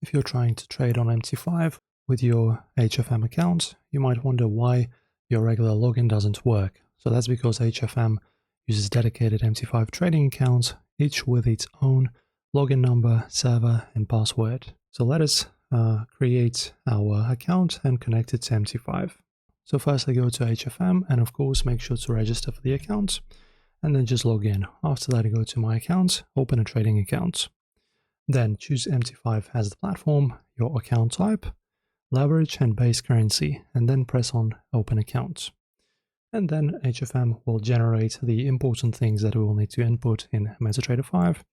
If you're trying to trade on MT5 with your HFM account, you might wonder why your regular login doesn't work. So that's because HFM uses dedicated MT5 trading accounts, each with its own login number, server, and password. So let us create our account and connect it to MT5. So first I go to HFM and of course make sure to register for the account and then just log in. After that I go to my account, open a trading account. Then choose MT5 as the platform, your account type, leverage and base currency, and then press on open account. And then HFM will generate the important things that we will need to input in MetaTrader 5.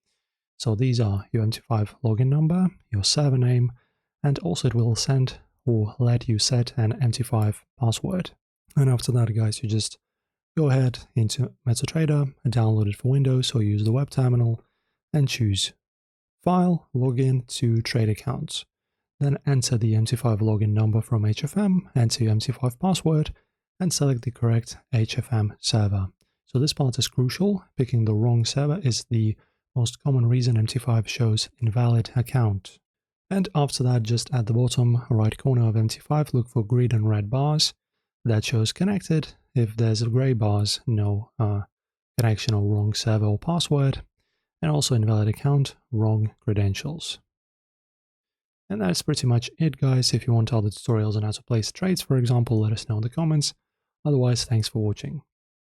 So these are your MT5 login number, your server name, and also it will send or let you set an MT5 password. And after that, guys, you just go ahead into MetaTrader, download it for Windows or use the web terminal and choose File, Login to Trade Accounts. Then enter the MT5 login number from HFM, enter your MT5 password, and select the correct HFM server. So this part is crucial. Picking the wrong server is the most common reason MT5 shows invalid account. And after that, just at the bottom right corner of MT5, look for green and red bars that shows connected. If there's a gray bars, no connection or wrong server or password. And also invalid account, wrong credentials. And that's pretty much it, guys. If you want other tutorials on how to place trades, for example, let us know in the comments. Otherwise, thanks for watching.